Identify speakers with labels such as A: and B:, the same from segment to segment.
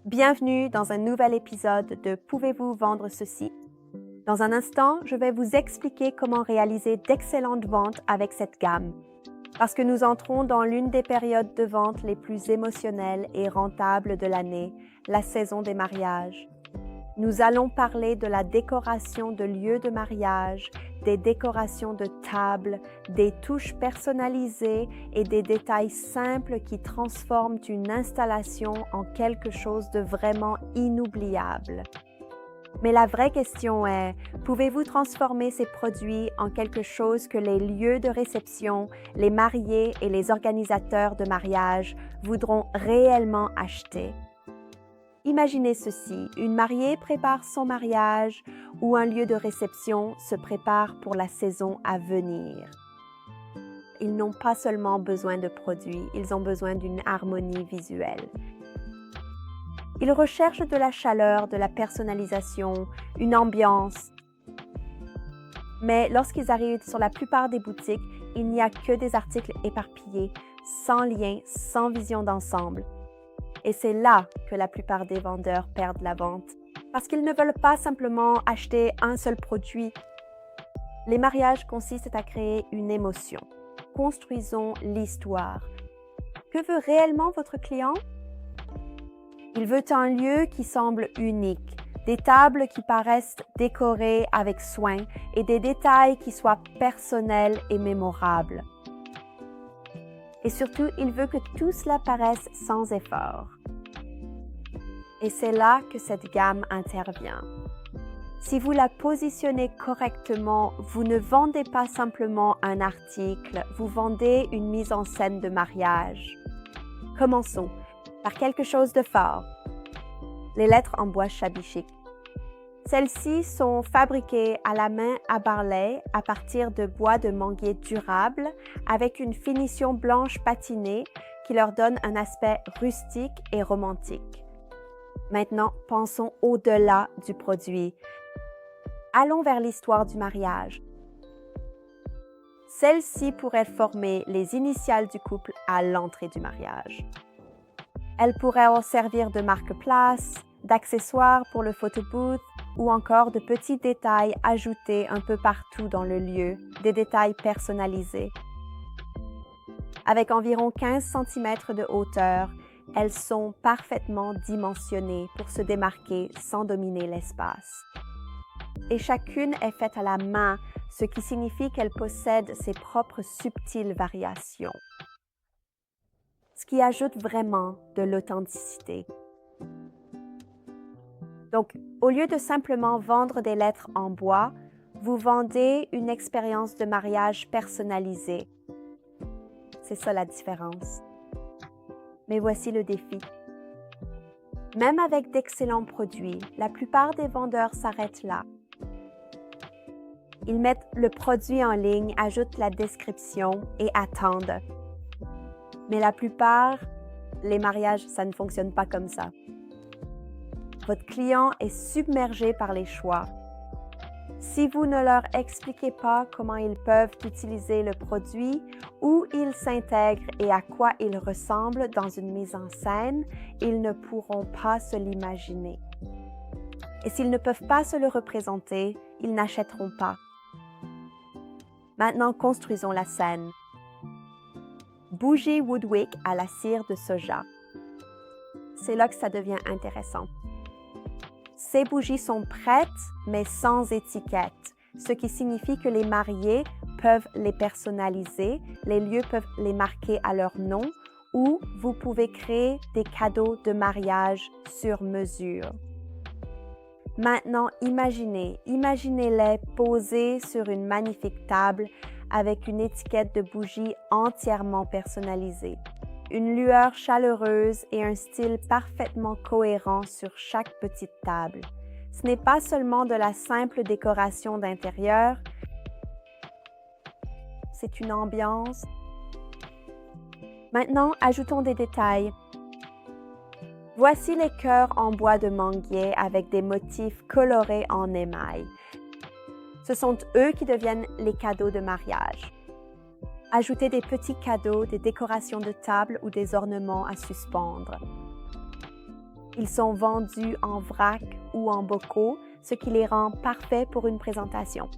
A: Bienvenue dans un nouvel épisode de Pouvez-vous vendre ceci? Dans un instant, je vais vous expliquer comment réaliser d'excellentes ventes avec cette gamme. Parce que nous entrons dans l'une des périodes de vente les plus émotionnelles et rentables de l'année, la saison des mariages. Nous allons parler de la décoration de lieux de mariage, des décorations de table, des touches personnalisées et des détails simples qui transforment une installation en quelque chose de vraiment inoubliable. Mais la vraie question est, pouvez-vous transformer ces produits en quelque chose que les lieux de réception, les mariés et les organisateurs de mariage voudront réellement acheter? Imaginez ceci, une mariée prépare son mariage ou un lieu de réception se prépare pour la saison à venir. Ils n'ont pas seulement besoin de produits, ils ont besoin d'une harmonie visuelle. Ils recherchent de la chaleur, de la personnalisation, une ambiance. Mais lorsqu'ils arrivent sur la plupart des boutiques, il n'y a que des articles éparpillés, sans lien, sans vision d'ensemble. Et c'est là que la plupart des vendeurs perdent la vente, parce qu'ils ne veulent pas simplement acheter un seul produit. Les mariages consistent à créer une émotion. Construisons l'histoire. Que veut réellement votre client? Il veut un lieu qui semble unique, des tables qui paraissent décorées avec soin et des détails qui soient personnels et mémorables. Et surtout, il veut que tout cela paraisse sans effort. Et c'est là que cette gamme intervient. Si vous la positionnez correctement, vous ne vendez pas simplement un article, vous vendez une mise en scène de mariage. Commençons par quelque chose de fort. Les lettres en bois shabby chic. Celles-ci sont fabriquées à la main à Barley à partir de bois de manguier durable avec une finition blanche patinée qui leur donne un aspect rustique et romantique. Maintenant, pensons au-delà du produit. Allons vers l'histoire du mariage. Celle-ci pourrait former les initiales du couple à l'entrée du mariage. Elle pourrait en servir de marque-place, d'accessoires pour le photo booth ou encore de petits détails ajoutés un peu partout dans le lieu, des détails personnalisés. Avec environ 15 cm de hauteur, elles sont parfaitement dimensionnées pour se démarquer sans dominer l'espace. Et chacune est faite à la main, ce qui signifie qu'elle possède ses propres subtiles variations. Ce qui ajoute vraiment de l'authenticité. Donc, au lieu de simplement vendre des lettres en bois, vous vendez une expérience de mariage personnalisée. C'est ça la différence. Mais voici le défi. Même avec d'excellents produits, la plupart des vendeurs s'arrêtent là. Ils mettent le produit en ligne, ajoutent la description et attendent. Mais la plupart, les mariages, ça ne fonctionne pas comme ça. Votre client est submergé par les choix. Si vous ne leur expliquez pas comment ils peuvent utiliser le produit, où il s'intègre et à quoi il ressemble dans une mise en scène, ils ne pourront pas se l'imaginer. Et s'ils ne peuvent pas se le représenter, ils n'achèteront pas. Maintenant, construisons la scène. Bougie Woodwick à la cire de soja. C'est là que ça devient intéressant. Ces bougies sont prêtes, mais sans étiquette, ce qui signifie que les mariés peuvent les personnaliser, les lieux peuvent les marquer à leur nom ou vous pouvez créer des cadeaux de mariage sur mesure. Maintenant, imaginez-les posés sur une magnifique table avec une étiquette de bougies entièrement personnalisée. Une lueur chaleureuse et un style parfaitement cohérent sur chaque petite table. Ce n'est pas seulement de la simple décoration d'intérieur, c'est une ambiance. Maintenant, ajoutons des détails. Voici les cœurs en bois de manguier avec des motifs colorés en émail. Ce sont eux qui deviennent les cadeaux de mariage. Ajoutez des petits cadeaux, des décorations de table ou des ornements à suspendre. Ils sont vendus en vrac ou en bocaux, ce qui les rend parfaits pour une présentation.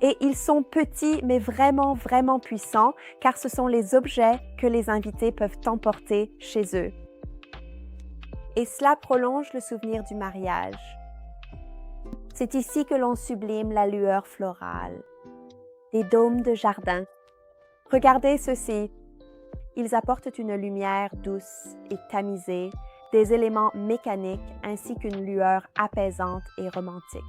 A: Et ils sont petits, mais vraiment, vraiment puissants, car ce sont les objets que les invités peuvent emporter chez eux. Et cela prolonge le souvenir du mariage. C'est ici que l'on sublime la lueur florale, des dômes de jardin. Regardez ceci. Ils apportent une lumière douce et tamisée, des éléments mécaniques ainsi qu'une lueur apaisante et romantique.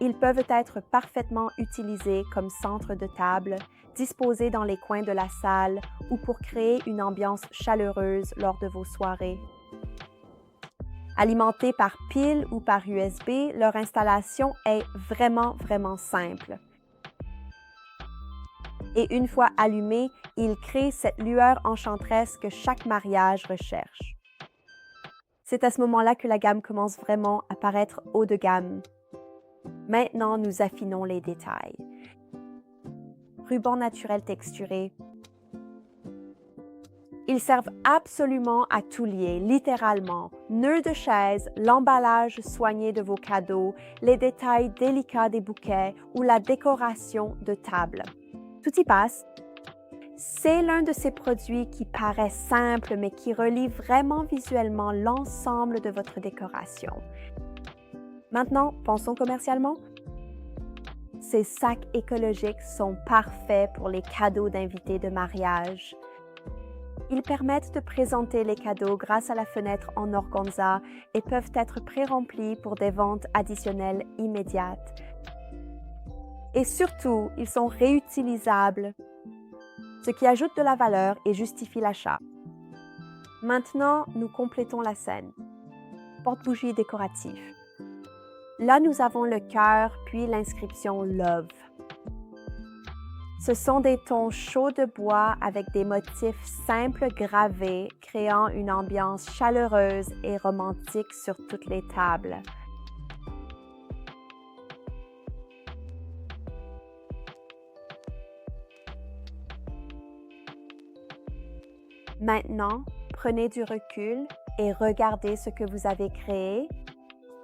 A: Ils peuvent être parfaitement utilisés comme centre de table, disposés dans les coins de la salle ou pour créer une ambiance chaleureuse lors de vos soirées. Alimentés par pile ou par USB, leur installation est vraiment simple. Et une fois allumés, ils créent cette lueur enchanteresse que chaque mariage recherche. C'est à ce moment-là que la gamme commence vraiment à paraître haut de gamme. Maintenant, nous affinons les détails. Ruban naturel texturé. Ils servent absolument à tout lier, littéralement. Nœuds de chaise, l'emballage soigné de vos cadeaux, les détails délicats des bouquets ou la décoration de table. Tout y passe. C'est l'un de ces produits qui paraît simple, mais qui relie vraiment visuellement l'ensemble de votre décoration. Maintenant, pensons commercialement. Ces sacs écologiques sont parfaits pour les cadeaux d'invités de mariage. Ils permettent de présenter les cadeaux grâce à la fenêtre en organza et peuvent être pré-remplis pour des ventes additionnelles immédiates. Et surtout, ils sont réutilisables, ce qui ajoute de la valeur et justifie l'achat. Maintenant, nous complétons la scène. Porte-bougies décoratifs. Là, nous avons le cœur, puis l'inscription « Love ». Ce sont des tons chauds de bois avec des motifs simples gravés, créant une ambiance chaleureuse et romantique sur toutes les tables. Maintenant, prenez du recul et regardez ce que vous avez créé.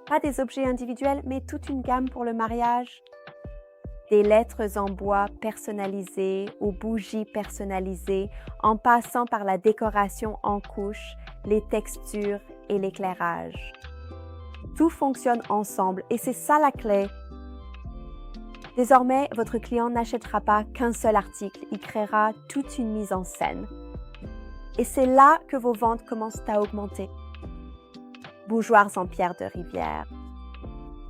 A: Pas des objets individuels, mais toute une gamme pour le mariage. Des lettres en bois personnalisées aux bougies personnalisées, en passant par la décoration en couches, les textures et l'éclairage. Tout fonctionne ensemble et c'est ça la clé. Désormais, votre client n'achètera pas qu'un seul article, il créera toute une mise en scène. Et c'est là que vos ventes commencent à augmenter. Bougeoirs en pierre de rivière.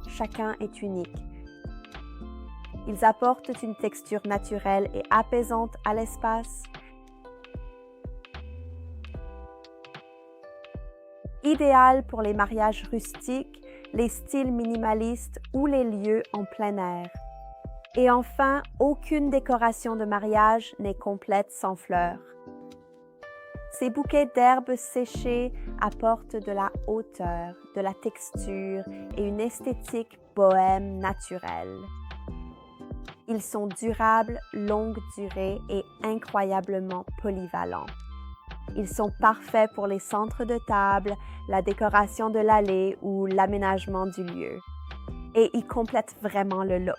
A: Chacun est unique. Ils apportent une texture naturelle et apaisante à l'espace. Idéal pour les mariages rustiques, les styles minimalistes ou les lieux en plein air. Et enfin, aucune décoration de mariage n'est complète sans fleurs. Ces bouquets d'herbes séchées apportent de la hauteur, de la texture et une esthétique bohème naturelle. Ils sont durables, longue durée et incroyablement polyvalents. Ils sont parfaits pour les centres de table, la décoration de l'allée ou l'aménagement du lieu. Et ils complètent vraiment le look.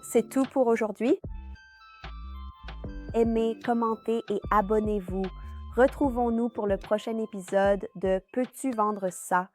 A: C'est tout pour aujourd'hui. Aimez, commentez et abonnez-vous. Retrouvons-nous pour le prochain épisode de Peux-tu vendre ça?